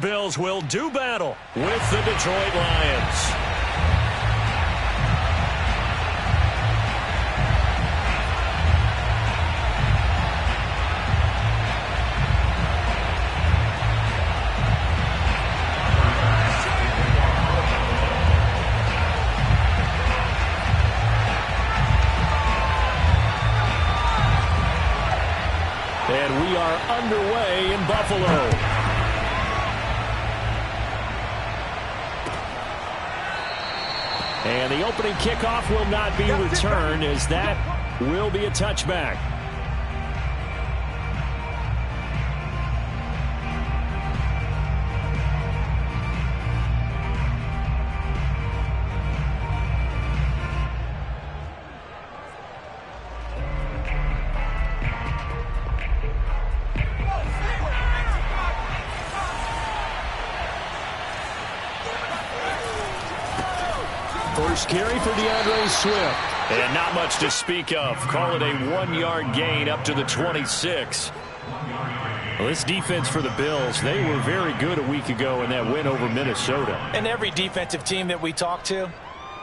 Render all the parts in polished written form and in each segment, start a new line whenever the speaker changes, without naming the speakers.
Bills will do battle with the Detroit Lions. And we are underway in Buffalo. And the opening kickoff will not be returned, as that will be a touchback. First carry for DeAndre Swift. And not much to speak of. Call it a 1-yard gain up to the 26. Well, this defense for the Bills, they were very good a week ago in that win over Minnesota.
And every defensive team that we talk to,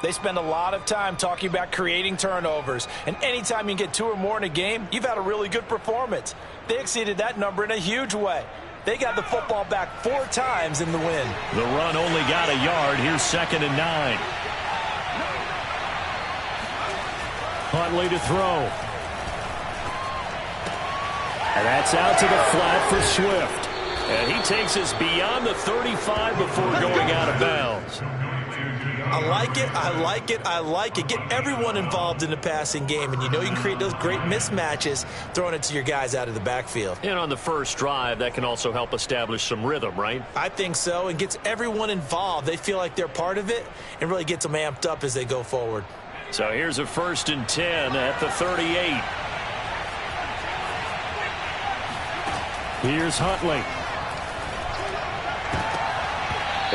they spend a lot of time talking about creating turnovers. And anytime you get 2 or more in a game, you've had a really good performance. They exceeded that number in a huge way. They got the football back 4 times in the win.
The run only got a yard. Here's 2nd and 9. Huntley to throw. And that's out to the flat for Swift. And he takes us beyond the 35 before going out of bounds.
I like it, I like it, I like it. Get everyone involved in the passing game, and you know you can create those great mismatches throwing it to your guys out of the backfield.
And on the first drive, that can also help establish some rhythm, right?
I think so, and gets everyone involved. They feel like they're part of it and really gets them amped up as they go forward.
So here's a 1st and 10 at the 38. Here's Huntley.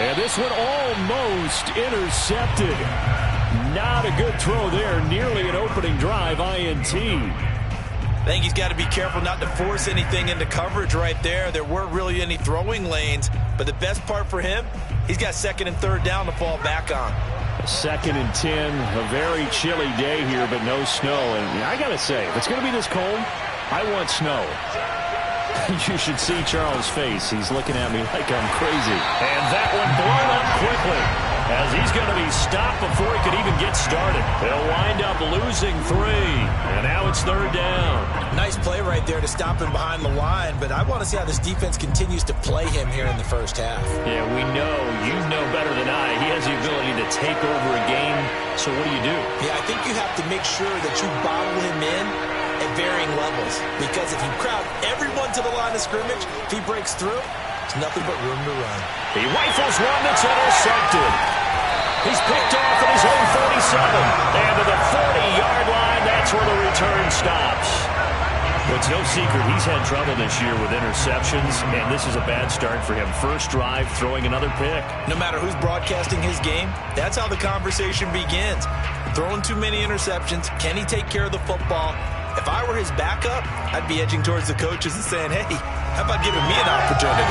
And this one almost intercepted. Not a good throw there. Nearly an opening drive INT.
I think he's got to be careful not to force anything into coverage right there. There weren't really any throwing lanes. But the best part for him, he's got 2nd and 3rd down to fall back on.
2nd and 10, a very chilly day here, but no snow. And I got to say, if it's going to be this cold, I want snow. You should see Charles' face. He's looking at me like I'm crazy. And that one blown up quickly, as he's going to be stopped before he could even get started. He'll wind up losing 3, and now it's 3rd down.
Nice play right there to stop him behind the line, but I want to see how this defense continues to play him here in the first half.
Yeah, we know. You know better than I. He has the ability to take over a game, so what do?
Yeah, I think you have to make sure that you bottle him in at varying levels, because if you crowd everyone to the line of scrimmage, if he breaks through, there's nothing but room to run.
He rifles one that's intercepted. He's picked off at his own 37. And to the 40-yard line, that's where the return stops. It's no secret he's had trouble this year with interceptions, and this is a bad start for him. First drive, throwing another pick.
No matter who's broadcasting his game, that's how the conversation begins. Throwing too many interceptions, can he take care of the football? If I were his backup, I'd be edging towards the coaches and saying, hey, how about giving me an opportunity?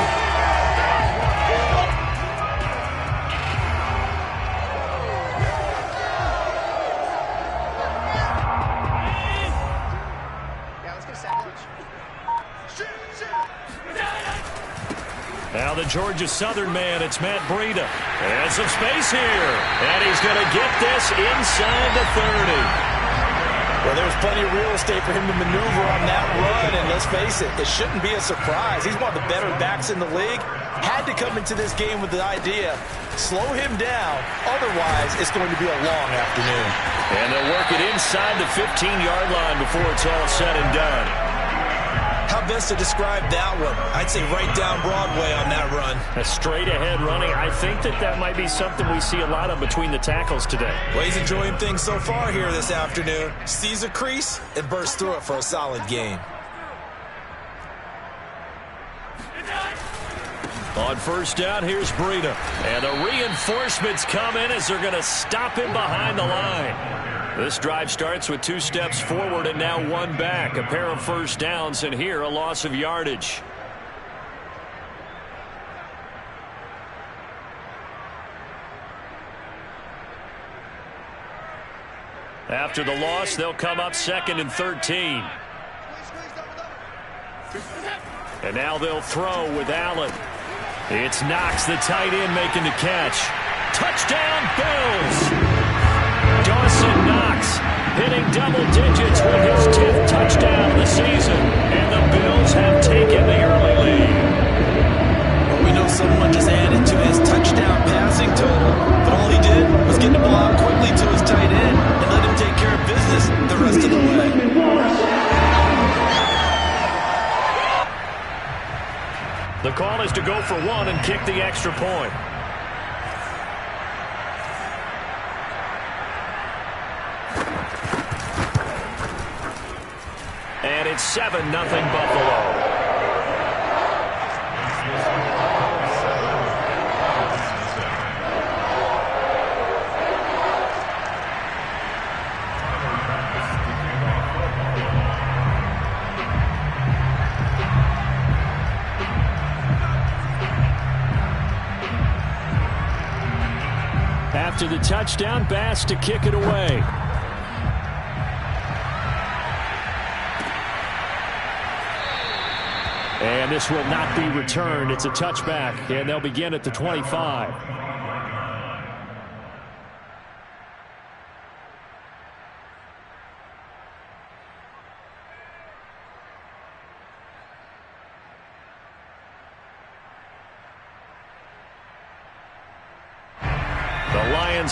Now the Georgia Southern man, it's Matt Breida. And some space here. And he's going to get this inside the 30.
Well, there's plenty of real estate for him to maneuver on that run, and let's face it, it shouldn't be a surprise. He's one of the better backs in the league. Had to come into this game with the idea, slow him down, otherwise it's going to be a long afternoon.
And they'll work it inside the 15-yard line before it's all said and done.
How best to describe that one? I'd say right down Broadway on that run.
A straight-ahead running. I think that might be something we see a lot of between the tackles today.
Well, he's enjoying things so far here this afternoon. Sees a crease and bursts through it for a solid game.
On first down, here's Breida. And the reinforcements come in as they're going to stop him behind the line. This drive starts with 2 steps forward and now 1 back. A pair of first downs, and here a loss of yardage. After the loss, they'll come up 2nd and 13. And now they'll throw with Allen. It's Knox, the tight end, making the catch. Touchdown, Bills! Dawson Knox hitting double digits with his 10th touchdown of the season. And the Bills have taken the early lead.
Well, we know someone just added to his touchdown passing total, but all he did was get the ball out quickly to his tight end and let him take care of business the rest of the way.
The call is to go for one and kick the extra point. And it's 7-0 Buffalo. After the touchdown, Bass to kick it away. And this will not be returned. It's a touchback, and they'll begin at the 25.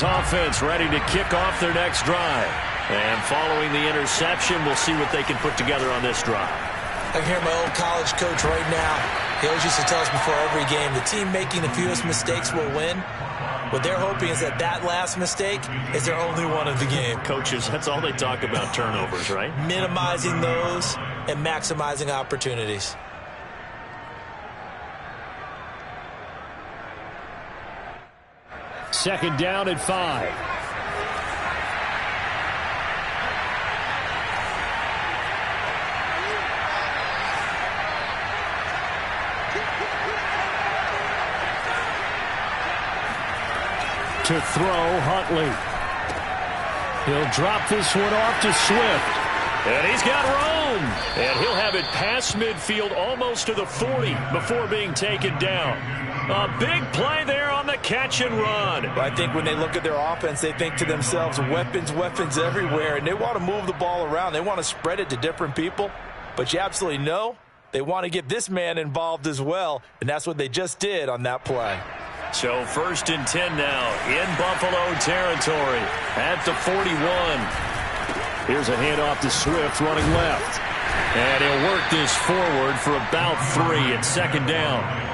Offense ready to kick off their next drive. And following the interception, we'll see what they can put together on this drive.
I can hear my old college coach right now. He always used to tell us before every game, the team making the fewest mistakes will win. What they're hoping is that that last mistake is their only one of the game.
Coaches, that's all they talk about, turnovers, right?
Minimizing those and maximizing opportunities.
Second down at 5. To throw, Huntley. He'll drop this one off to Swift. And he's got room. And he'll have it past midfield almost to the 40 before being taken down. A big play there on the catch and run.
I think when they look at their offense, they think to themselves, weapons, weapons everywhere. And they want to move the ball around. They want to spread it to different people. But you absolutely know they want to get this man involved as well. And that's what they just did on that play.
So 1st and 10 now in Buffalo territory at the 41. Here's a handoff to Swift running left. And he'll work this forward for about 3 at 2nd down.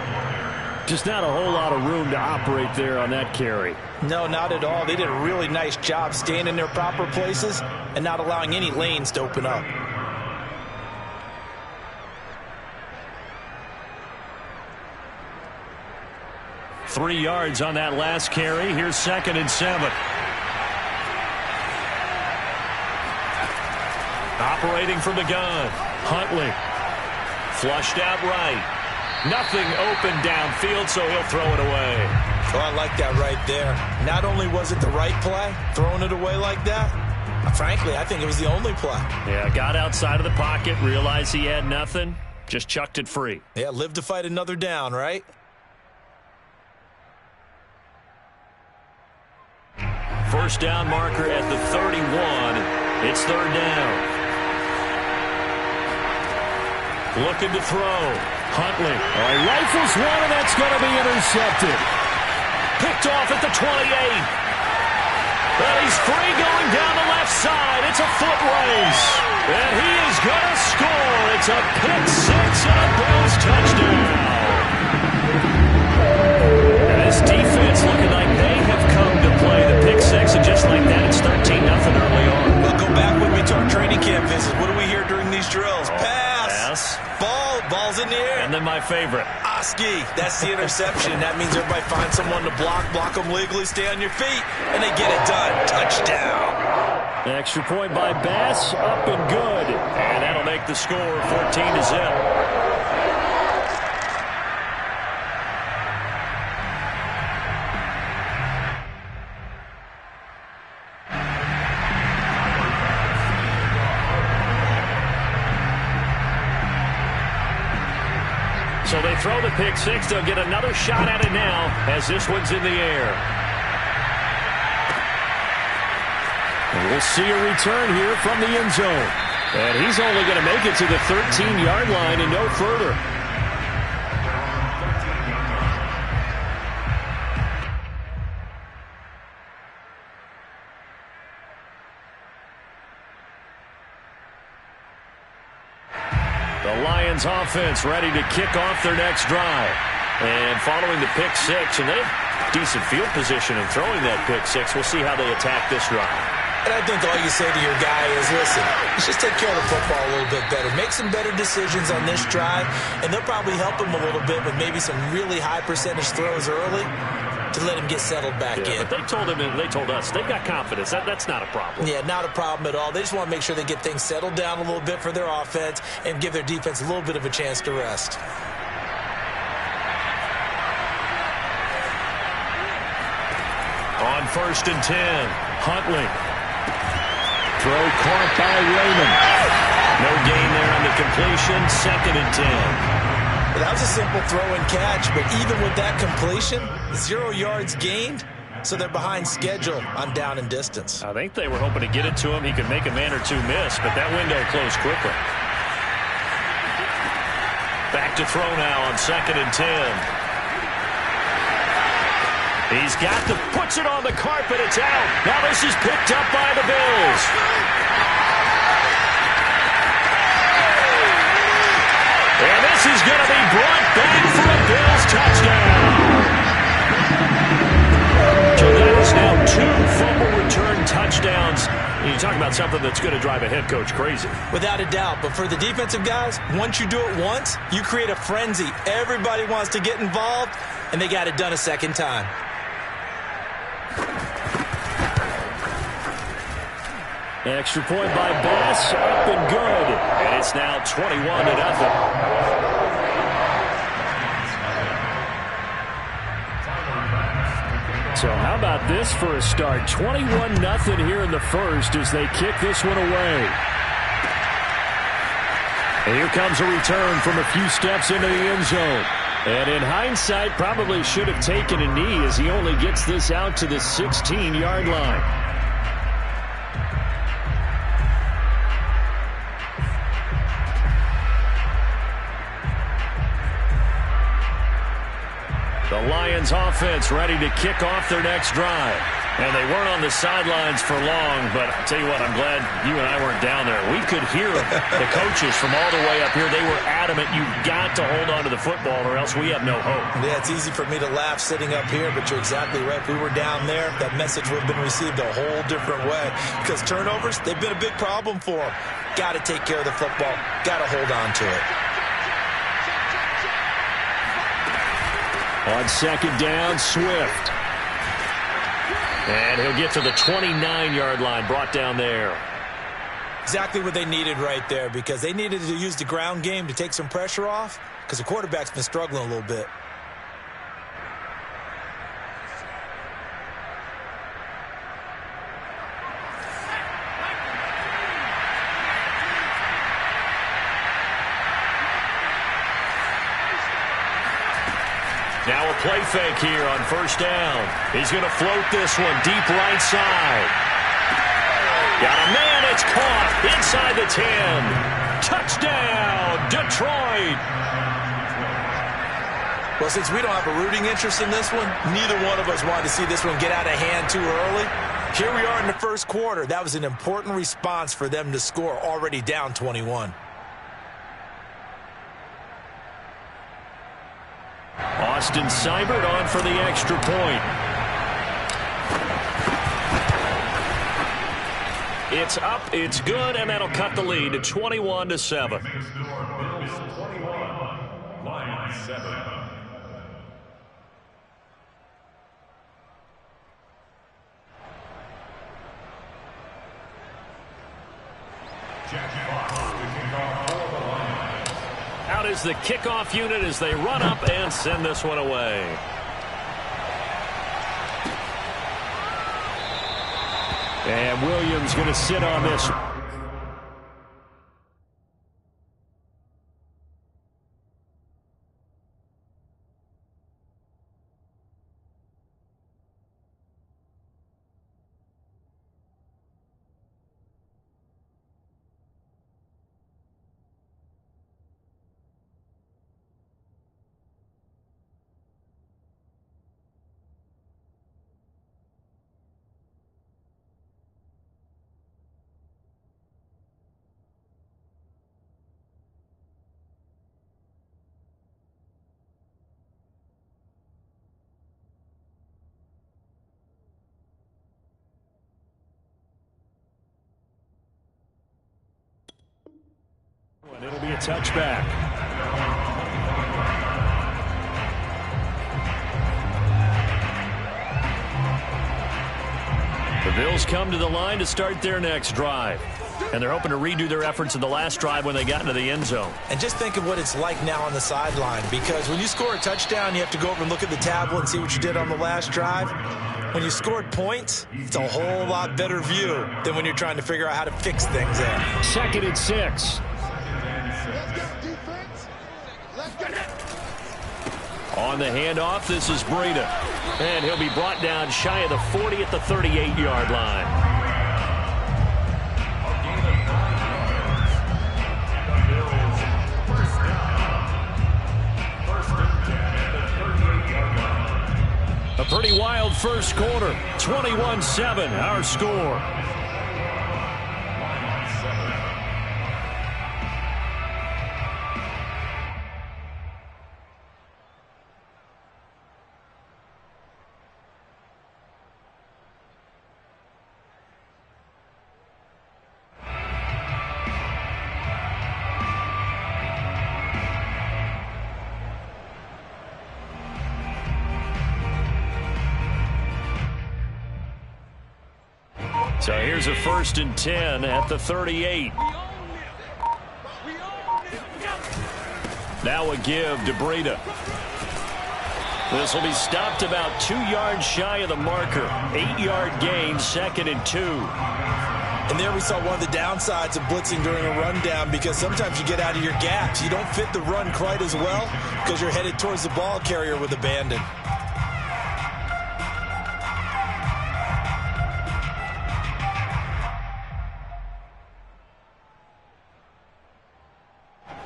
Just not a whole lot of room to operate there on that carry.
No, not at all. They did a really nice job staying in their proper places and not allowing any lanes to open up.
Three yards on that last carry. Here's 2nd and 7. Operating from the gun. Huntley. Flushed out right. Nothing open downfield, so he'll throw it away.
Oh, I like that right there. Not only was it the right play, throwing it away like that, frankly, I think it was the only play.
Yeah, got outside of the pocket, realized he had nothing, just chucked it free.
Yeah, live to fight another down, right?
First down marker at the 31. It's 3rd down. Looking to throw. Huntley. He rifles one, and that's going to be intercepted. Picked off at the 28. But he's free going down the left side. It's a foot race. And he is going to score. It's a pick 6 and a Bills touchdown. And this defense looking like they have come to play. The pick 6, and just like that, it's 13-0 early on.
Well, go back with me to our training camp visits. What do we hear during these drills? Pass. Ball's in the air.
And then my favorite.
Oski. That's the interception. That means everybody finds someone to block them legally, stay on your feet, and they get it done. Touchdown.
Extra point by Bass, up and good. And that'll make the score 14-0. throw the pick six. They'll get another shot at it now as this one's in the air. And we'll see a return here from the end zone. And he's only going to make it to the 13-yard line and no further. The Lions offense ready to kick off their next drive. And following the pick six, and they have decent field position in throwing that pick six. We'll see how they attack this drive.
And I think all you say to your guy is, listen, let's just take care of the football a little bit better. Make some better decisions on this drive, and they'll probably help him a little bit with maybe some really high percentage throws early to let him get settled back in.
But they told him and they told us they've got confidence. That's not a problem.
Yeah, not a problem at all. They just want to make sure they get things settled down a little bit for their offense and give their defense a little bit of a chance to rest.
On 1st and 10, Huntley. Throw caught by Raymond. No gain there on the completion. 2nd and 10.
Well, that was a simple throw and catch, but even with that completion, 0 yards gained, so they're behind schedule on down and distance.
I think they were hoping to get it to him. He could make a man or two miss, but that window closed quickly. Back to throw now on 2nd and 10. He's got puts it on the carpet. It's out. Now this is picked up by the Bills. And this is going to be brought back for a Bills touchdown. So that is now 2 fumble return touchdowns. You talk about something that's going to drive a head coach crazy.
Without a doubt. But for the defensive guys, once you do it once, you create a frenzy. Everybody wants to get involved, and they got it done a second time.
Extra point by Bass, up and good. And it's now 21-0. So how about this for a start? 21-0 here in the first as they kick this one away. And here comes a return from a few steps into the end zone. And in hindsight, probably should have taken a knee as he only gets this out to the 16-yard line. The Lions offense ready to kick off their next drive. And they weren't on the sidelines for long, but I'll tell you what, I'm glad you and I weren't down there. We could hear the coaches from all the way up here. They were adamant, you've got to hold on to the football or else we have no hope.
Yeah, it's easy for me to laugh sitting up here, but you're exactly right. If we were down there, that message would have been received a whole different way. Because turnovers, they've been a big problem for them. Got to take care of the football. Got to hold on to it.
On 2nd down, Swift. And he'll get to the 29-yard line, brought down there.
Exactly what they needed right there, because they needed to use the ground game to take some pressure off, because the quarterback's been struggling a little bit.
Now a play fake here on 1st down. He's going to float this one deep right side. Got a man, it's caught inside the 10. Touchdown, Detroit.
Well, since we don't have a rooting interest in this one, neither one of us wanted to see this one get out of hand too early. Here we are in the first quarter. That was an important response for them to score, already down 21.
Austin Seibert on for the extra point. It's up, it's good, and that'll cut the lead to 21-7. Out is the kickoff unit as they run up and send this one away. And Williams going to sit on this. a touchback. The Bills come to the line to start their next drive. And they're hoping to redo their efforts in the last drive when they got into the end zone.
And just think of what it's like now on the sideline, because when you score a touchdown, you have to go over and look at the tablet and see what you did on the last drive. When you scored points, it's a whole lot better view than when you're trying to figure out how to fix things there.
2nd and 6. On the handoff, this is Breida. And he'll be brought down shy of the 40 at the 38-yard line. A pretty wild first quarter. 21-7, our score. So here's a 1st and 10 at the 38. Now a give to Breida. This will be stopped about 2 yards shy of the marker. 8-yard gain, 2nd and 2.
And there we saw one of the downsides of blitzing during a rundown, because sometimes you get out of your gaps. You don't fit the run quite as well because you're headed towards the ball carrier with abandon.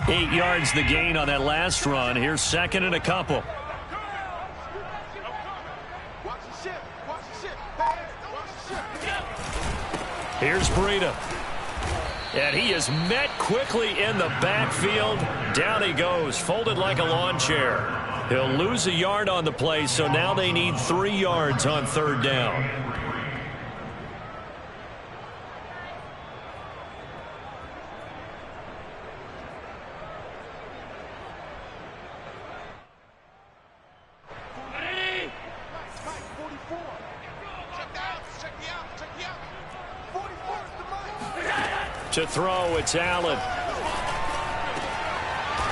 Eight yards the gain on that last run. Here's 2nd and a couple. Here's Breida. And he is met quickly in the backfield. Down he goes, folded like a lawn chair. He'll lose a yard on the play, so now they need 3 yards on 3rd down. To throw, it's Allen.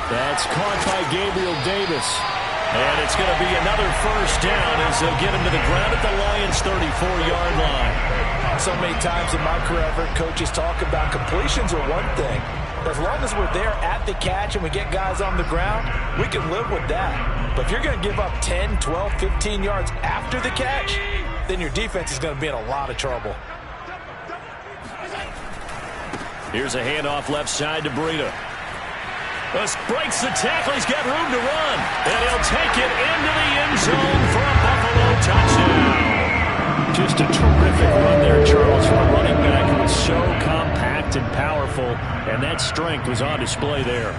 That's caught by Gabriel Davis. And it's going to be another 1st down as they'll get him to the ground at the Lions' 34-yard line.
So many times in my career, I've heard coaches talk about completions are one thing. As long as we're there at the catch and we get guys on the ground, we can live with that. But if you're going to give up 10, 12, 15 yards after the catch, then your defense is going to be in a lot of trouble.
Here's a handoff left side to Breida. Breaks the tackle. He's got room to run. And he'll take it into the end zone for a Buffalo touchdown. Just a terrific run there, Charles, from a running back who was so compact and powerful. And that strength was on display there.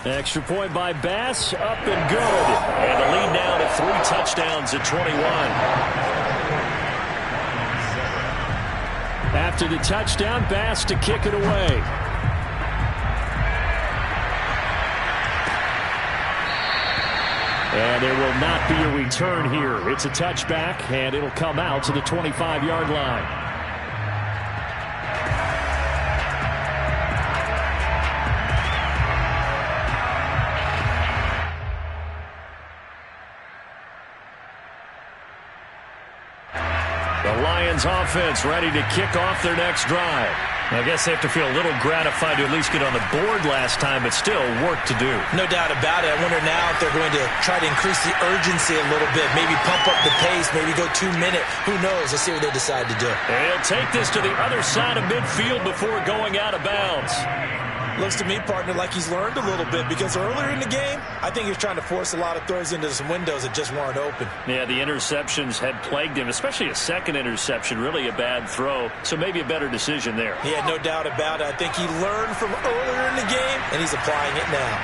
Extra point by Bass. Up and good. And the lead now to 3 touchdowns at 21. After the touchdown, Bass to kick it away. And there will not be a return here. It's a touchback, and it'll come out to the 25-yard line. Offense ready to kick off their next drive. I guess they have to feel a little gratified to at least get on the board last time, but still work to do.
No doubt about it. I wonder now if they're going to try to increase the urgency a little bit, maybe pump up the pace, maybe go 2 minute. Who knows? Let's see what they decide to do.
And he'll take this to the other side of midfield before going out of bounds.
Looks to me, partner, like he's learned a little bit, because earlier in the game, I think he was trying to force a lot of throws into some windows that just weren't open.
Yeah, the interceptions had plagued him, especially a second interception, really a bad throw. So maybe a better decision there.
Yeah, no doubt about it. I think he learned from earlier in the game, and he's applying it now.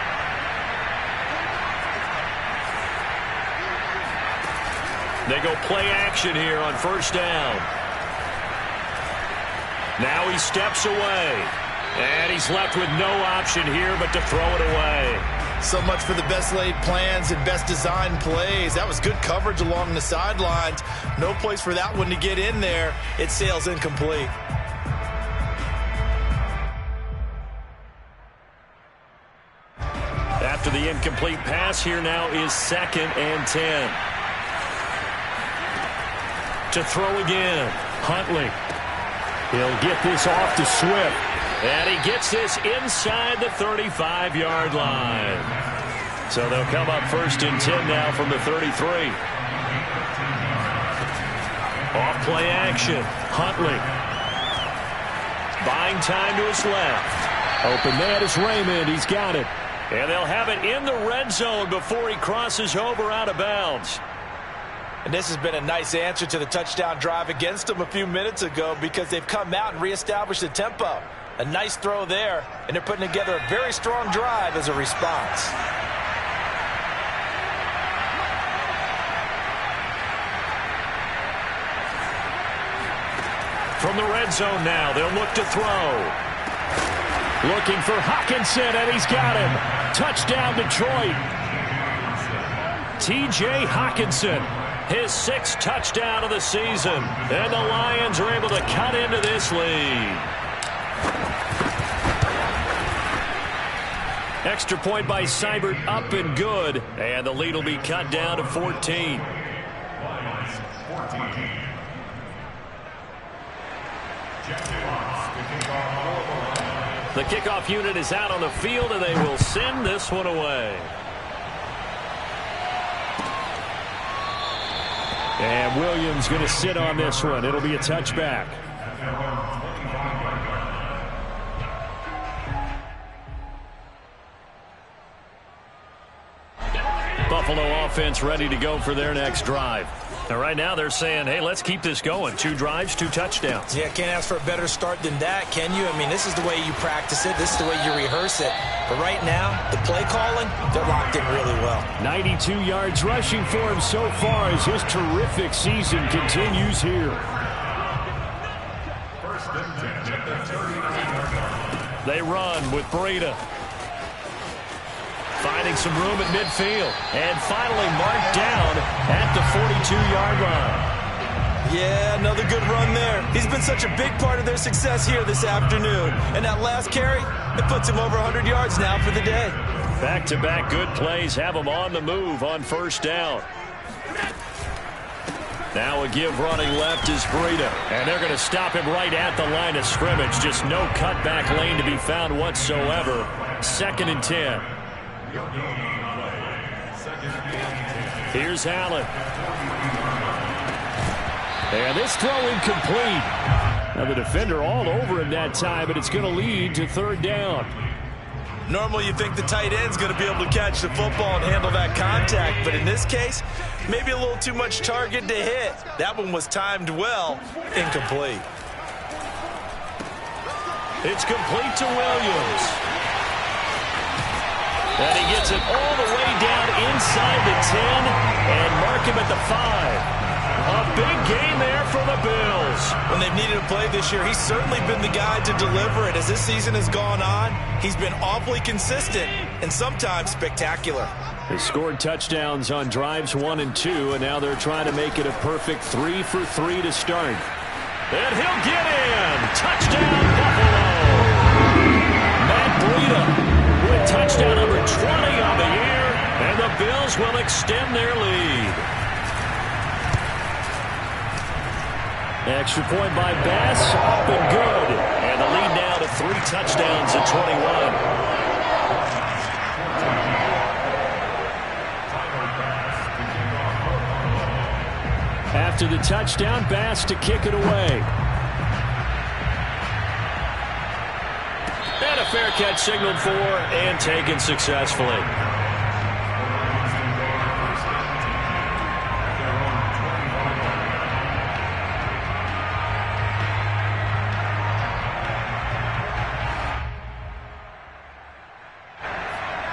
They go play action here on 1st down.
Now he steps away. And he's left with no option here but to throw it away.
So much for the best laid plans and best designed plays. That was good coverage along the sidelines. No place for that one to get in there. It sails incomplete.
After the incomplete pass, here now is 2nd and 10. To throw again, Huntley. He'll get this off to Swift. And he gets this inside the 35-yard line. So they'll come up 1st and 10 now from the 33. Off play action, Huntley. Buying time to his left. Open man is Raymond. He's got it. And they'll have it in the red zone before he crosses over out of bounds.
And this has been a nice answer to the touchdown drive against them a few minutes ago because they've come out and reestablished the tempo. A nice throw there, and they're putting together a very strong drive as a response.
From the red zone now, they'll look to throw. Looking for Hockenson, and he's got him. Touchdown, Detroit. T.J. Hockenson, his 6th touchdown of the season. And the Lions are able to cut into this lead. Extra point by Seibert, up and good. And the lead will be cut down to 14. The kickoff unit is out on the field, and they will send this one away. And Williams going to sit on this one. It'll be a touchback. Buffalo offense ready to go for their next drive. And right now they're saying, hey, let's keep this going. 2 drives, 2 touchdowns.
Yeah, can't ask for a better start than that, can you? I mean, this is the way you practice it. This is the way you rehearse it. But right now, the play calling, they're locked in really well.
92 yards rushing for him so far as his terrific season continues here. They run with Breida. Finding some room at midfield. And finally marked down at the 42-yard line.
Yeah, another good run there. He's been such a big part of their success here this afternoon. And that last carry, it puts him over 100 yards now for the day.
Back-to-back good plays have him on the move on 1st down. Now a give running left is Breida. And they're going to stop him right at the line of scrimmage. Just no cutback lane to be found whatsoever. 2nd and 10. Here's Allen. And this throw incomplete. Now the defender all over him that time, but it's going to lead to 3rd down.
Normally you think the tight end's going to be able to catch the football and handle that contact, but in this case, maybe a little too much target to hit. That one was timed well. Incomplete.
It's complete to Williams. And he gets it all the way down inside the 10 and mark him at the 5. A big game there for the Bills.
When they've needed a play this year, he's certainly been the guy to deliver it. As this season has gone on, he's been awfully consistent and sometimes spectacular.
They scored touchdowns on drives 1 and 2, and now they're trying to make it a perfect 3 for 3 to start. And he'll get in. Touchdown, Buffalo. Matt Breida with touchdown number 20 on the year, and the Bills will extend their lead. Extra point by Bass, up and good. And the lead now to 3 touchdowns at 21. After the touchdown, Bass to kick it away. And a fair catch signaled for and taken successfully.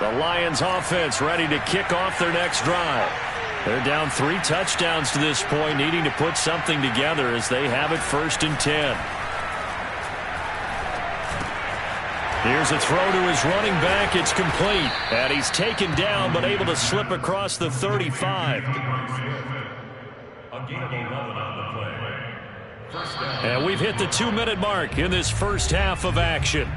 The Lions offense ready to kick off their next drive. They're down 3 touchdowns to this point, needing to put something together as they have it 1st and 10. Here's a throw to his running back. It's complete. And he's taken down but able to slip across the 35. And we've hit the 2-minute mark in this first half of action.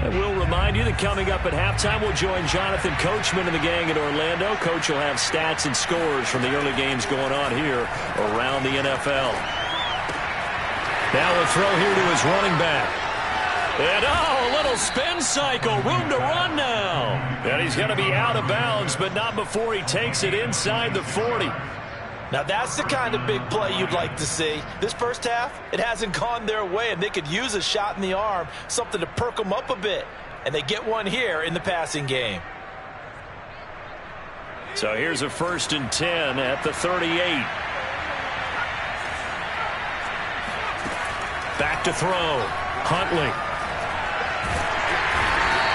And we'll remind you that coming up at halftime, we'll join Jonathan Coachman and the gang in Orlando. Coach will have stats and scores from the early games going on here around the NFL. Now a throw here to his running back. And, a little spin cycle. Room to run now. And he's going to be out of bounds, but not before he takes it inside the 40.
Now, that's the kind of big play you'd like to see. This first half, it hasn't gone their way, and they could use a shot in the arm, something to perk them up a bit. And they get one here in the passing game.
So here's a 1st and 10 at the 38. Back to throw. Huntley.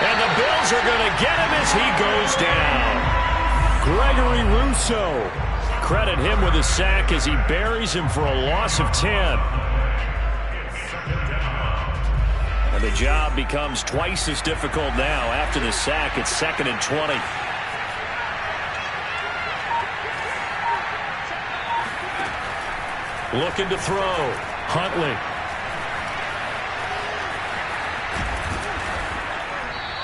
And the Bills are going to get him as he goes down. Gregory Rousseau. Credit him with a sack as he buries him for a loss of 10. And the job becomes twice as difficult now. After the sack, it's 2nd and 20. Looking to throw. Huntley.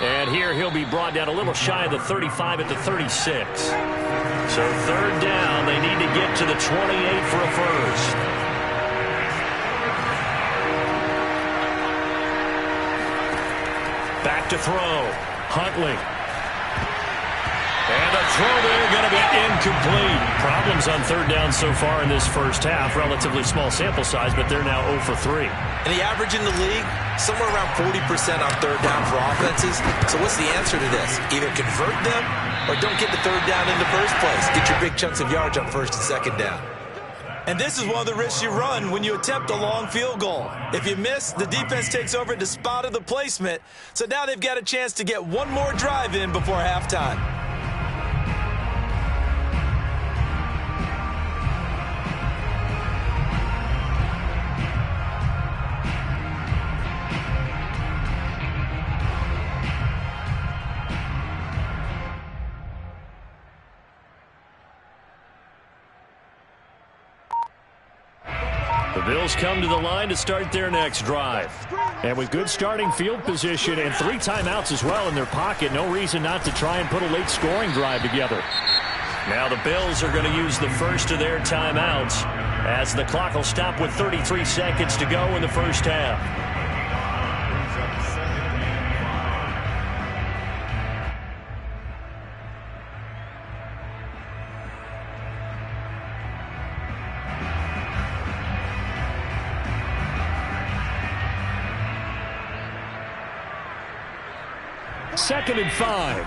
And here he'll be brought down a little shy of the 35 at the 36. So 3rd down, they need to get to the 28 for a first. Back to throw. Huntley. And a throw there going to be incomplete. Problems on 3rd down so far in this first half. Relatively small sample size, but they're now 0 for 3.
And the average in the league, somewhere around 40% on 3rd down for offenses. So what's the answer to this? Either convert them or don't get the 3rd down in the first place. Get your big chunks of yards on 1st and 2nd down. And this is one of the risks you run when you attempt a long field goal. If you miss, the defense takes over at the spot of the placement. So now they've got a chance to get one more drive in before halftime.
The Bills come to the line to start their next drive. And with good starting field position and 3 timeouts as well in their pocket, no reason not to try and put a late scoring drive together. Now the Bills are going to use the first of their timeouts as the clock will stop with 33 seconds to go in the first half. Second and 5.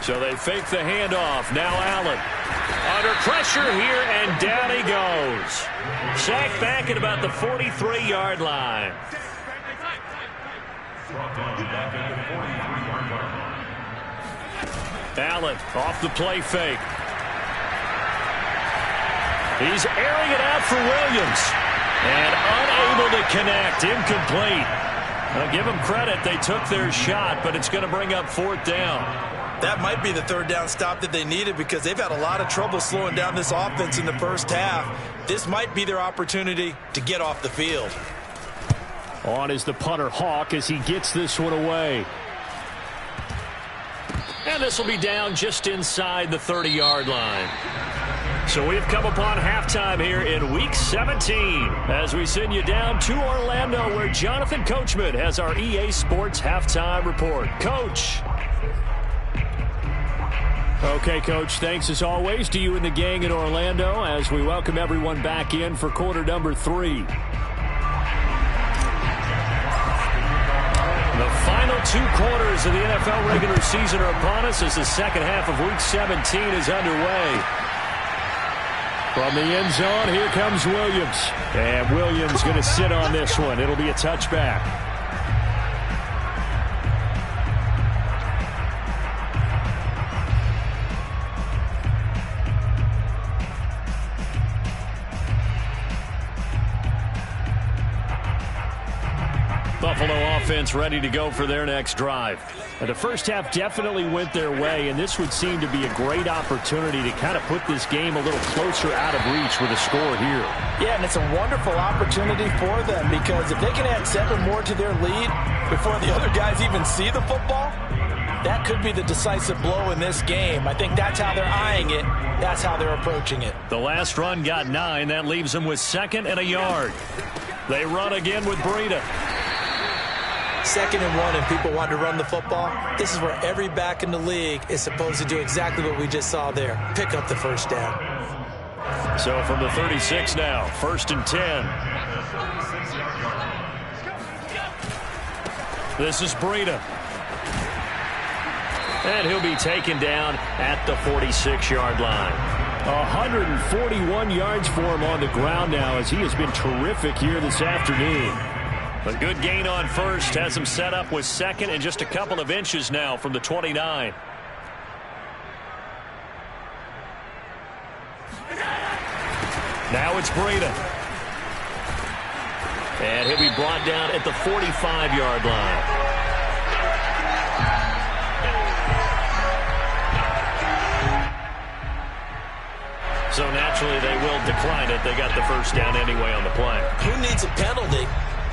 So they fake the handoff. Now Allen. Under pressure here, and down he goes. Sacked back at about the 43-yard line. Allen off the play fake. He's airing it out for Williams. And unable to connect. Incomplete. I'll give them credit. They took their shot, but it's going to bring up 4th down.
That might be the 3rd down stop that they needed because they've had a lot of trouble slowing down this offense in the first half. This might be their opportunity to get off the field.
On is the punter Hawk as he gets this one away. And this will be down just inside the 30-yard line. So we've come upon halftime here in Week 17 as we send you down to Orlando where Jonathan Coachman has our EA Sports Halftime Report. Coach. Okay, Coach, thanks as always to you and the gang in Orlando as we welcome everyone back in for quarter number 3. The final 2 quarters of the NFL regular season are upon us as the second half of Week 17 is underway. From the end zone, here comes Williams. And Williams going to sit on this one. It'll be a touchback. Buffalo offense ready to go for their next drive. And the first half definitely went their way, and this would seem to be a great opportunity to kind of put this game a little closer out of reach with a score here.
Yeah, and it's a wonderful opportunity for them because if they can add 7 more to their lead before the other guys even see the football, that could be the decisive blow in this game. I think that's how they're eyeing it. That's how they're approaching it.
The last run got 9. That leaves them with 2nd and a yard. They run again with Breida.
2nd and 1 and people want to run the football. This is where every back in the league is supposed to do exactly what we just saw there. Pick up the first down.
So from the 36 now, 1st and 10. This is Breida. And he'll be taken down at the 46-yard line. 141 yards for him on the ground now as he has been terrific here this afternoon. A good gain on first has him set up with 2nd and just a couple of inches now from the 29. Now it's Breida. And he'll be brought down at the 45-yard line. So naturally they will decline it. They got the first down anyway on the play.
Who needs a penalty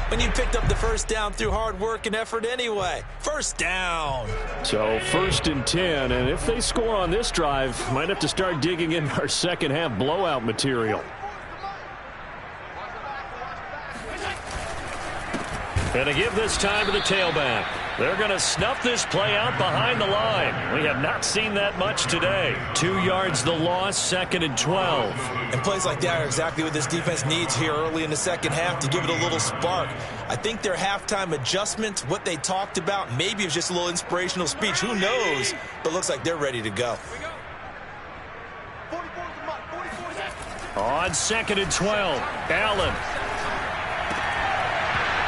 when you picked up the first down through hard work and effort anyway? First down.
So 1st and 10, and if they score on this drive, might have to start digging in our second half blowout material. And to give this time to the tailback. They're going to snuff this play out behind the line. We have not seen that much today. 2 yards the loss, 2nd and 12.
And plays like that are exactly what this defense needs here early in the second half to give it a little spark. I think their halftime adjustments, what they talked about, maybe it was just a little inspirational speech. Who knows? But looks like they're ready to go.
On 2nd and 12, Allen.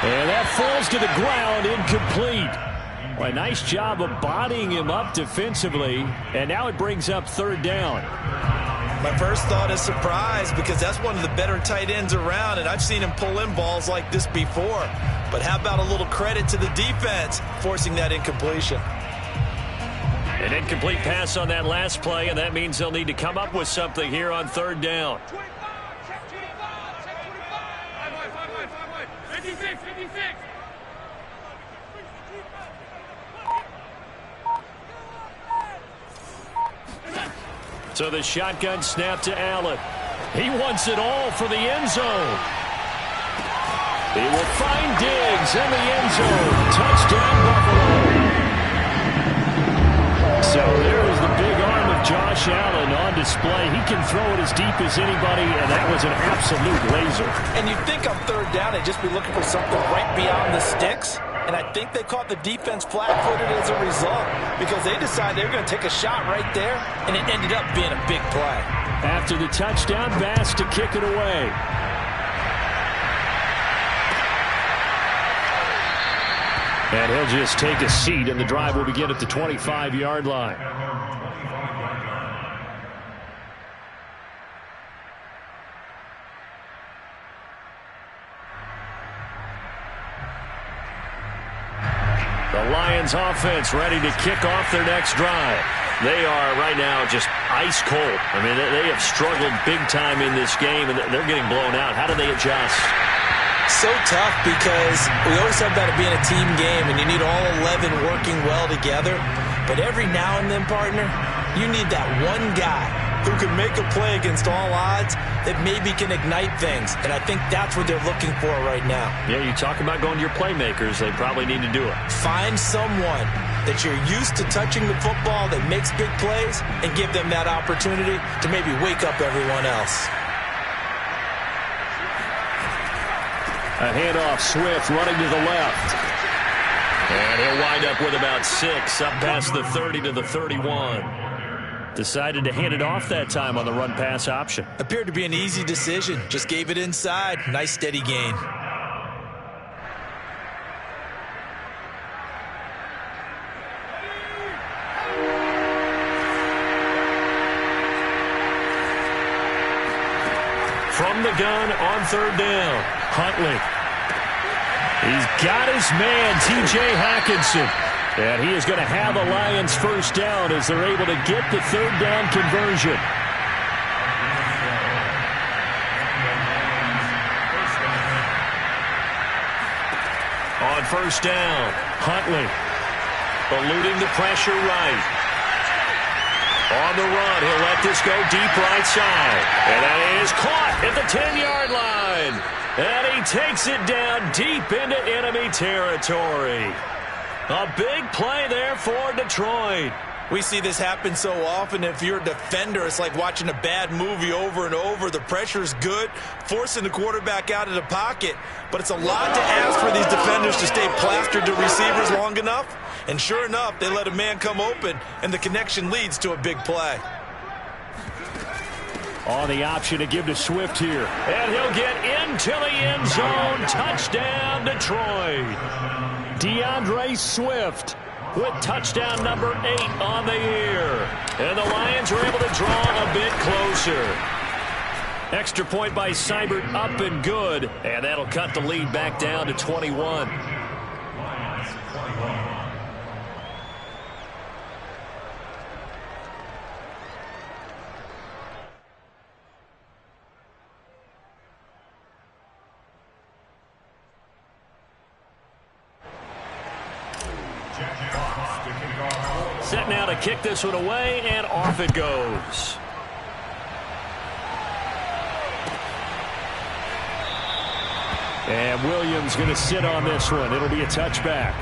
And that falls to the ground, incomplete. Well, a nice job of bodying him up defensively, and now it brings up 3rd down.
My first thought is surprise because that's one of the better tight ends around, and I've seen him pull in balls like this before. But how about a little credit to the defense forcing that incompletion?
An incomplete pass on that last play, and that means they'll need to come up with something here on 3rd down. So the shotgun snap to Allen. He wants it all for the end zone. He will find Diggs in the end zone. Touchdown, Buffalo. So there is the big arm of Josh Allen on display. He can throw it as deep as anybody, and that was an absolute laser.
And you'd think on 3rd down they'd just be looking for something right beyond the sticks. And I think they caught the defense flat-footed as a result because they decided they were going to take a shot right there, and it ended up being a big play.
After the touchdown, Bass to kick it away. And he'll just take a seat, and the drive will begin at the 25-yard line. The Lions offense ready to kick off their next drive. They are right now just ice cold. I mean, they have struggled big time in this game, and they're getting blown out. How do they adjust?
So tough because we always talk about it being a team game, and you need all 11 working well together. But every now and then, partner, you need that one guy who can make a play against all odds that maybe can ignite things. And I think that's what they're looking for right now.
Yeah, you talk about going to your playmakers. They probably need to do it.
Find someone that you're used to touching the football that makes big plays and give them that opportunity to maybe wake up everyone else.
A handoff, Swift running to the left. And he'll wind up with about 6, up past the 30 to the 31. Decided to hand it off that time on the run-pass option.
Appeared to be an easy decision. Just gave it inside. Nice steady gain.
From the gun on third down, Huntley. He's got his man, T.J. Hockenson. And he is going to have a Lions first down as they're able to get the third down conversion. On first down, Huntley eluding the pressure right. On the run, he'll let this go deep right side. And that is caught at the 10-yard line. And he takes it down deep into enemy territory. A big play there for Detroit.
We see this happen so often. If you're a defender, it's like watching a bad movie over and over. The pressure's good, forcing the quarterback out of the pocket. But it's a lot to ask for these defenders to stay plastered to receivers long enough. And sure enough, they let a man come open, and the connection leads to a big play.
On the option to give to Swift here. And he'll get into the end zone. Touchdown, Detroit. DeAndre Swift with touchdown number 8 on the year. And the Lions are able to draw a bit closer. Extra point by Seibert up and good. And that'll cut the lead back down to 21. Set now to kick this one away, and off it goes. And Williams going to sit on this one. It'll be a touchback.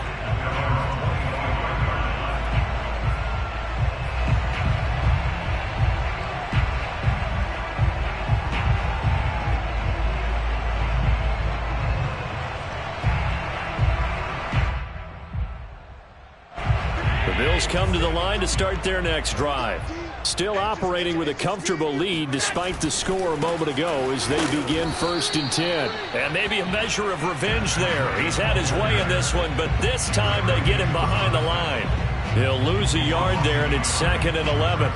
Bills come to the line to start their next drive. Still operating with a comfortable lead despite the score a moment ago as they begin 1st and 10. And maybe a measure of revenge there. He's had his way in this one, but this time they get him behind the line. He'll lose a yard there, and it's 2nd and 11.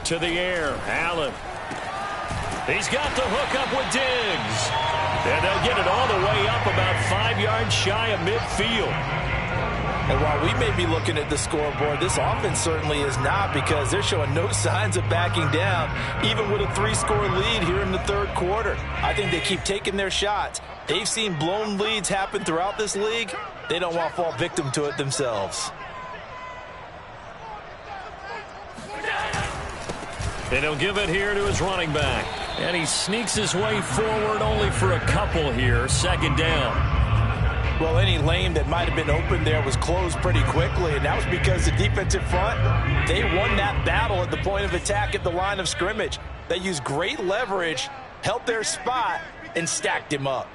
To the air, Allen. He's got the hook up with Diggs. And they'll get it all the way up about 5 yards shy of midfield.
And while we may be looking at the scoreboard, this offense certainly is not, because they're showing no signs of backing down, even with a 3-score lead here in the third quarter. I think they keep taking their shots. They've seen blown leads happen throughout this league. They don't want to fall victim to it themselves.
And he'll give it here to his running back. And he sneaks his way forward only for a couple here. 2nd down.
Well, any lane that might have been open there was closed pretty quickly, and that was because the defensive front, they won that battle at the point of attack at the line of scrimmage. They used great leverage, held their spot, and stacked him up.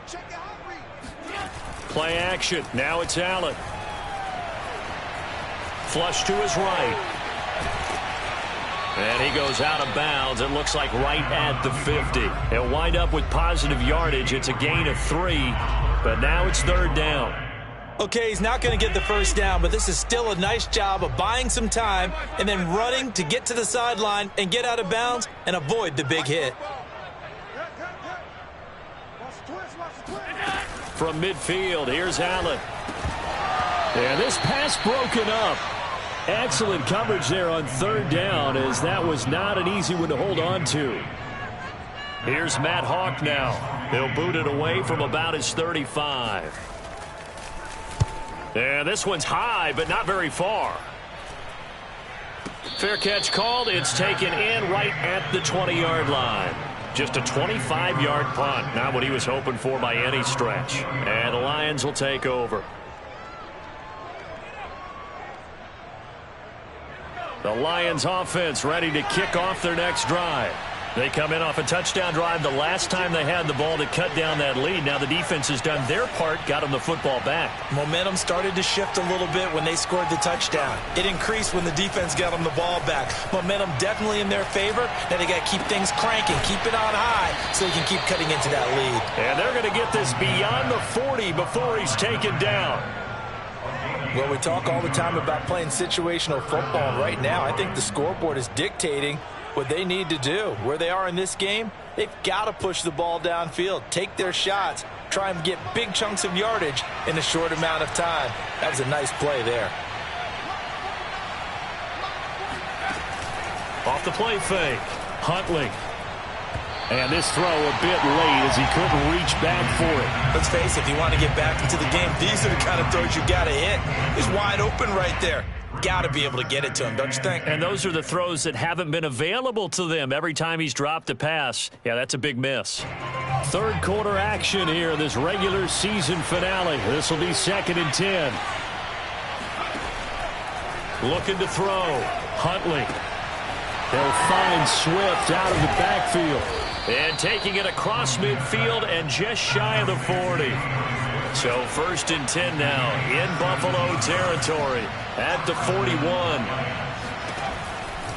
Play action. Now it's Allen. Flush to his right. And he goes out of bounds. It looks like right at the 50. He'll wind up with positive yardage. It's a gain of 3, but now it's 3rd down.
Okay, he's not going to get the first down, but this is still a nice job of buying some time and then running to get to the sideline and get out of bounds and avoid the big hit.
From midfield, here's Allen. And this pass broken up. Excellent coverage there on 3rd down, as that was not an easy one to hold on to. Here's Matt Hawk now. He'll boot it away from about his 35. And this one's high, but not very far. Fair catch called. It's taken in right at the 20-yard line. Just a 25-yard punt. Not what he was hoping for by any stretch. And the Lions will take over. The Lions offense ready to kick off their next drive. They come in off a touchdown drive the last time they had the ball to cut down that lead. Now the defense has done their part, got them the football back. Momentum started to shift a little bit when they scored the touchdown. It increased when the defense got them the ball back. Momentum definitely in their favor. Now they got to keep things cranking, keep it on high so they can keep cutting into that lead. And they're going to get this beyond the 40 before he's taken down. Well, we talk all the time about playing situational football. Right now, I think the scoreboard is dictating what they need to do. Where they are in this game, they've got to push the ball downfield, take their shots, try and get big chunks of yardage in a short amount of time. That was a nice play there. Off the play fake, Huntley. And this throw a bit late as he couldn't reach back for it. Let's face it, if you want to get back into the game, these are the kind of throws you got to hit. He's wide open right there. Got to be able to get it to him, don't you think? And those are the throws that haven't been available to them every time he's dropped a pass. Yeah, that's a big miss. Third quarter action here in this regular season finale. This will be 2nd and 10. Looking to throw. Huntley. They'll find Swift out of the backfield. And taking it across midfield and just shy of the 40. So 1st and 10 now in Buffalo territory at the 41.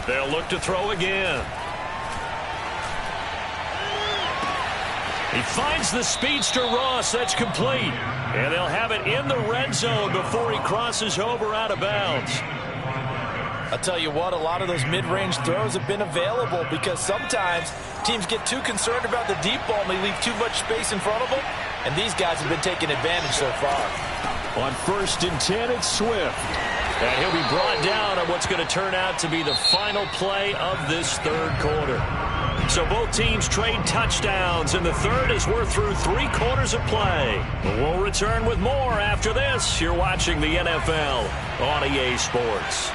They'll look to throw again. He finds the speedster Ross. That's complete. And they'll have it in the red zone before he crosses over out of bounds. I'll tell you what, a lot of those mid-range throws have been available because sometimes teams get too concerned about the deep ball and they leave too much space in front of them. And these guys have been taking advantage so far. On 1st and 10, it's Swift. And he'll be brought down on what's going to turn out to be the final play of this third quarter. So both teams trade touchdowns in the third as we're through 3 quarters of play. We'll return with more after this. You're watching the NFL on EA Sports.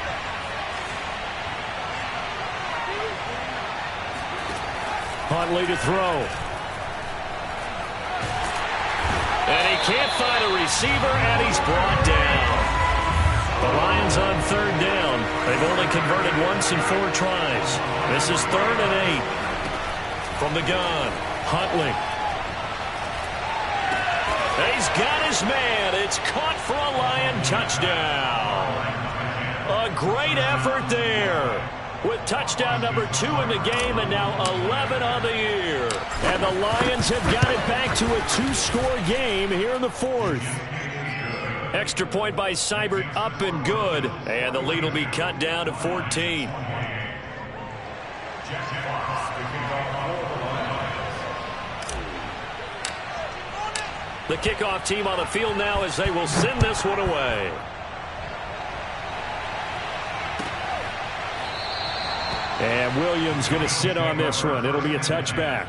Huntley to throw. And he can't find a receiver, and he's brought down. The Lions on 3rd down. They've only converted once in 4 tries. This is 3rd and 8. From the gun, Huntley. He's got his man. It's caught for a Lion touchdown. A great effort there. With touchdown number 2 in the game and now 11 on the year. And the Lions have got it back to a 2-score game here in the 4th. Extra point by Seibert up and good. And the lead will be cut down to 14. The kickoff team on the field now as they will send this one away. And Williams going to sit on this one. It'll be a touchback.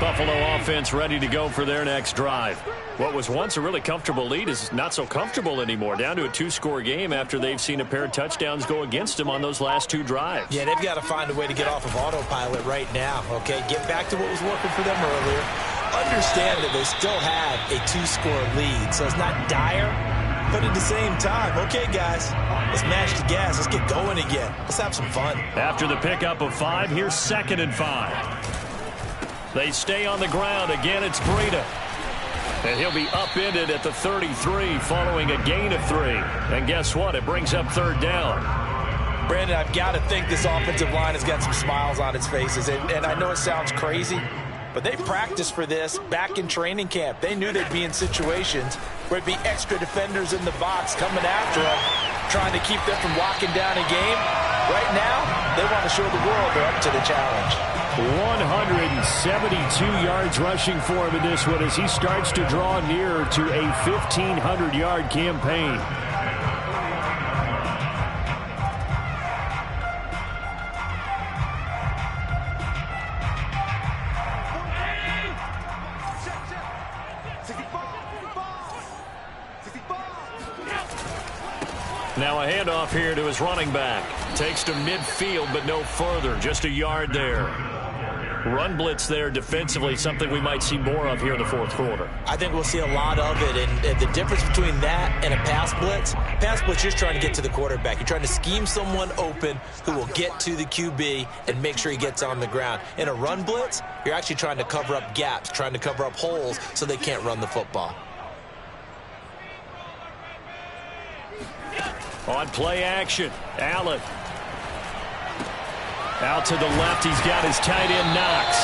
Buffalo offense ready to go for their next drive. What was once a really comfortable lead is not so comfortable anymore. Down to a 2-score game after they've seen a pair of touchdowns go against them on those last 2 drives. Yeah, they've got to find a way to get off of autopilot right now, okay? Get back to what was working for them earlier. Understand that they still have a 2-score lead, so it's not dire. But at the same time, okay, guys, let's mash the gas. Let's get going again. Let's have some fun. After the pickup of 5, here's 2nd and 5. They stay on the ground. Again, it's Breida. And he'll be upended at the 33 following a gain of 3. And guess what? It brings up 3rd down. Brandon, I've got to think this offensive line has got some smiles on its faces. And I know it sounds crazy, but they practiced for this back in training camp. They knew they'd be in situations where it'd be extra defenders in the box coming after them, trying to keep them from locking down a game. Right now, they want to show the world they're up to the challenge. 172 yards rushing for him in this one as he starts to draw nearer to a 1,500-yard campaign. Now a handoff here to his running back. Takes to midfield, but no further. Just a yard there. Run blitz there defensively, something we might see more of here in the fourth quarter.
I think we'll see a lot of it, and the difference between that and a pass blitz, you're trying to get to the quarterback. You're trying to scheme someone open who will get to the QB and make sure he gets on the ground. In a run blitz, you're actually trying to cover up gaps, trying to cover up holes so they can't run the football.
On play action, Allen. Out to the left, he's got his tight end Knox.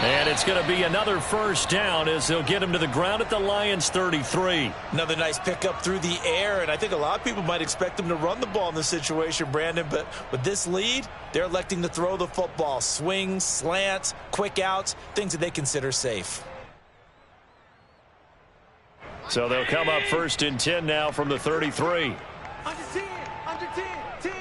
And it's going to be another first down as they'll get him to the ground at the Lions' 33.
Another nice pickup through the air, and I think a lot of people might expect him to run the ball in this situation, Brandon, but with this lead, they're electing to throw the football. Swings, slants, quick outs, things that they consider safe.
So they'll come up 1st and 10 now from the 33.
Under 10, under 10, 10.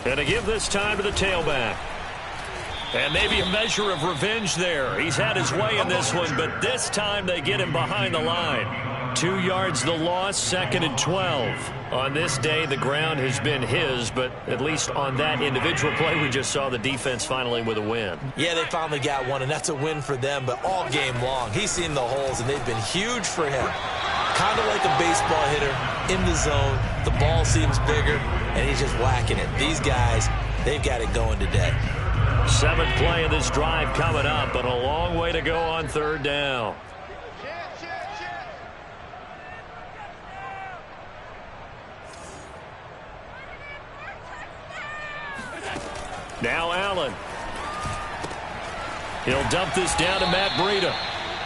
And to give this time to the tailback. And maybe a measure of revenge there. He's had his way in this one, but this time they get him behind the line. 2 yards the loss, 2nd and 12. On this day, the ground has been his, but at least on that individual play, we just saw the defense finally with a win.
Yeah, they finally got one, and that's a win for them, but all game long, he's seen the holes, and they've been huge for him. Kind of like a baseball hitter in the zone. The ball seems bigger, and he's just whacking it. These guys, they've got it going today.
7th play of this drive coming up, but a long way to go on 3rd down. Now Allen. He'll dump this down to Matt Breida.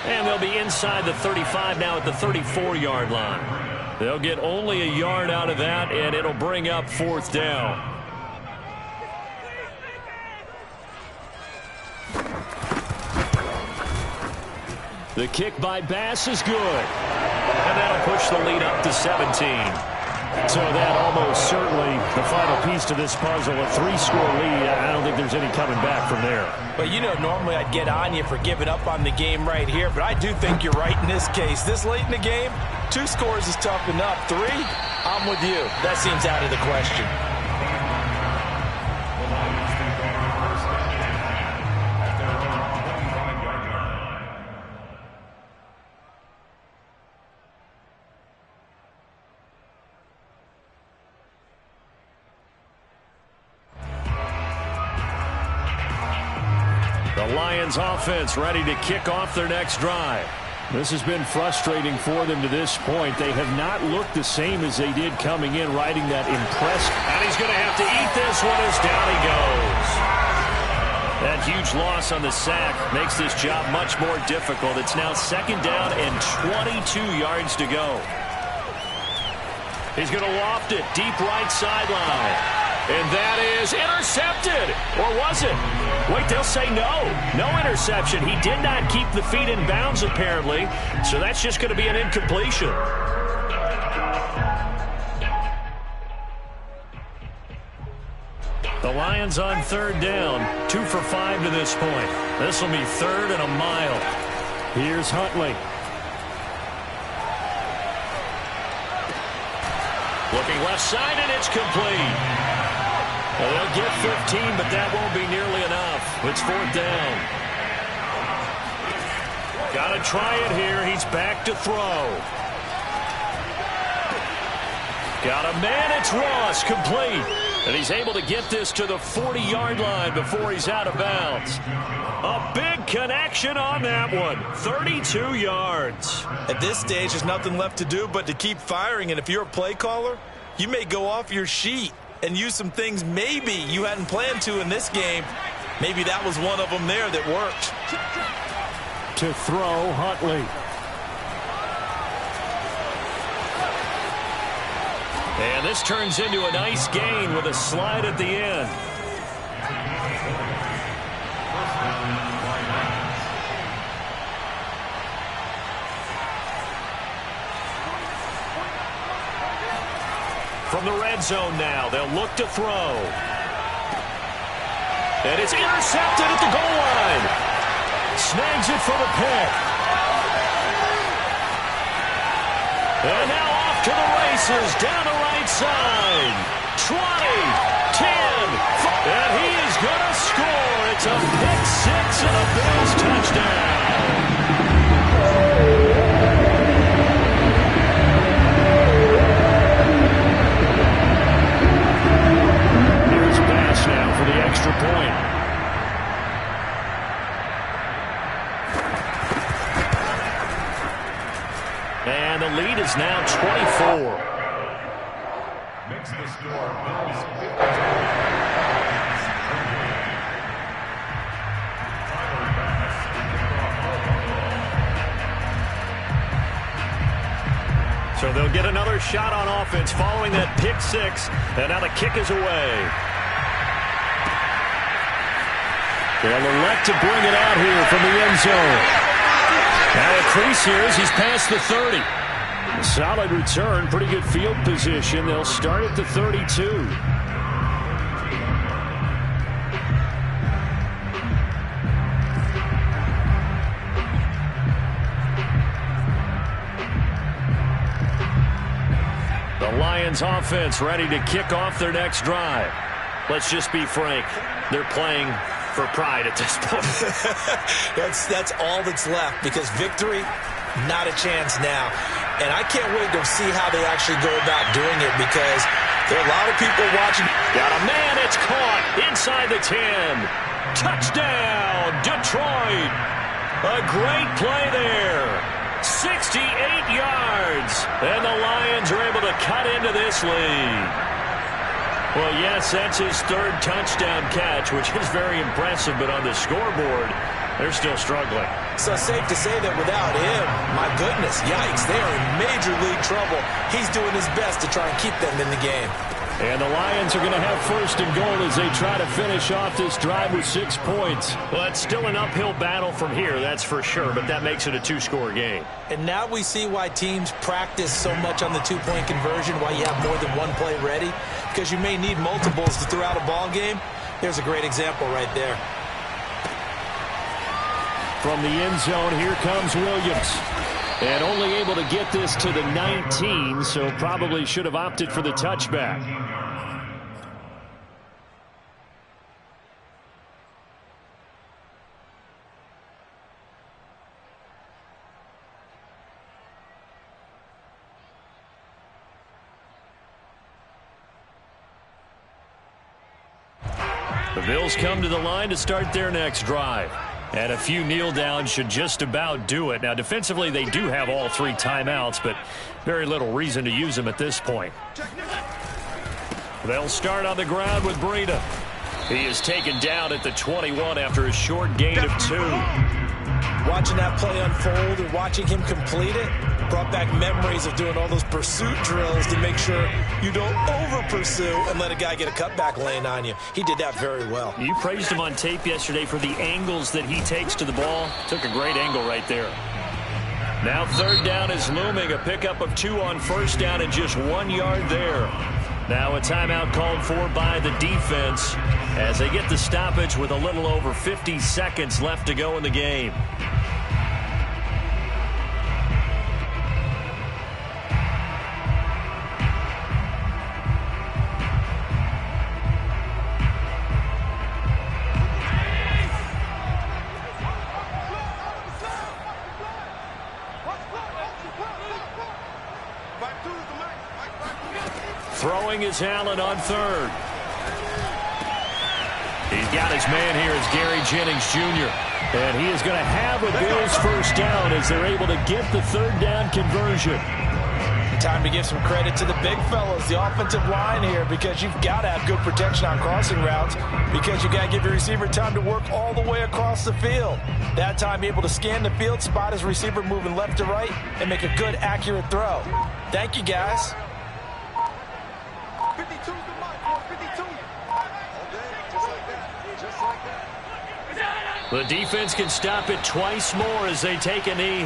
And they'll be inside the 35 now at the 34-yard line. They'll get only a yard out of that, and it'll bring up 4th down. The kick by Bass is good. And that'll push the lead up to 17. So that almost certainly the final piece to this puzzle, a 3-score lead. I don't think there's any coming back from there.
But, you know, normally I'd get on you for giving up on the game right here, but I do think you're right in this case. This late in the game, 2 scores is tough enough. 3, I'm with you. That seems out of the question.
The Lions offense ready to kick off their next drive. This has been frustrating for them to this point. They have not looked the same as they did coming in, riding that impressive. And he's going to have to eat this one as down he goes. That huge loss on the sack makes this job much more difficult. It's now 2nd down and 22 yards to go. He's going to loft it deep right sideline. And that is intercepted. Or was it? Wait, they'll say no. No interception. He did not keep the feet in bounds, apparently. So that's just going to be an incompletion. The Lions on 3rd down. 2 for 5 to this point. This will be 3rd and a mile. Here's Huntley. Looking left side, and it's complete. Well, they'll get 15, but that won't be nearly enough. It's 4th down. Got to try it here. He's back to throw. Got a man. It's Ross, complete. And he's able to get this to the 40-yard line before he's out of bounds. A big connection on that one. 32 yards.
At this stage, there's nothing left to do but to keep firing. And if you're a play caller, you may go off your sheet and use some things maybe you hadn't planned to in this game. Maybe that was one of them there that worked.
To throw, Huntley. And this turns into a nice gain with a slide at the end. From the red zone now, they'll look to throw. And it's intercepted at the goal line. Snags it for the pick. races down the right side. 20, 10, and he is going to score. It's a pick six and a Bills touchdown. Here's Bass now for the extra point. And the lead is now 24.
Makes the score Bills 50.
So they'll get another shot on offense following that pick six. And now the kick is away. They'll elect to bring it out here from the end zone. Now a crease here as he's past the 30. A solid return, pretty good field position. They'll start at the 32. The Lions offense ready to kick off their next drive. Let's just be frank. They're playing for pride at this point.
That's all that's left, because victory, not a chance now. And I can't wait to see how they actually go about doing it, because there are a lot of people watching.
Got a man, it's caught inside the 10. Touchdown, Detroit. A great play there. 68 yards. And the Lions are able to cut into this lead. Well, yes, that's his third touchdown catch, which is very impressive, but on the scoreboard, they're still struggling.
So safe to say that without him, my goodness, yikes, they are in major league trouble. He's doing his best to try and keep them in the game.
And the Lions are going to have first and goal as they try to finish off this drive with 6 points. Well, it's still an uphill battle from here, that's for sure, but that makes it a two-score game.
And now we see why teams practice so much on the two-point conversion, why you have more than one play ready, because you may need multiples to throw out a ball game. There's a great example right there.
From the end zone, here comes Williams. And only able to get this to the 19, so probably should have opted for the touchback. The Bills come to the line to start their next drive. And a few kneel downs should just about do it. Now, defensively, they do have all 3 timeouts, but very little reason to use them at this point. They'll start on the ground with Breida. He is taken down at the 21 after a short gain of 2.
Watching that play unfold and watching him complete it brought back memories of doing all those pursuit drills to make sure you don't over-pursue and let a guy get a cutback lane on you. He did that very well.
You praised him on tape yesterday for the angles that he takes to the ball. Took a great angle right there. Now third down is looming. A pickup of 2 on first down and just 1 yard there. Now a timeout called for by the defense as they get the stoppage with a little over 50 seconds left to go in the game. Throwing is Allen on third. He's got his man here as Gary Jennings Jr. And he is going to have a Bills first down as they're able to get the third down conversion.
Time to give some credit to the big fellas, the offensive line here, because you've got to have good protection on crossing routes, because you got to give your receiver time to work all the way across the field. That time, be able to scan the field, spot his receiver moving left to right, and make a good, accurate throw. Thank you, guys.
52's the mark, 52. Just like that. Just like that.
The defense can stop it twice more as they take a knee.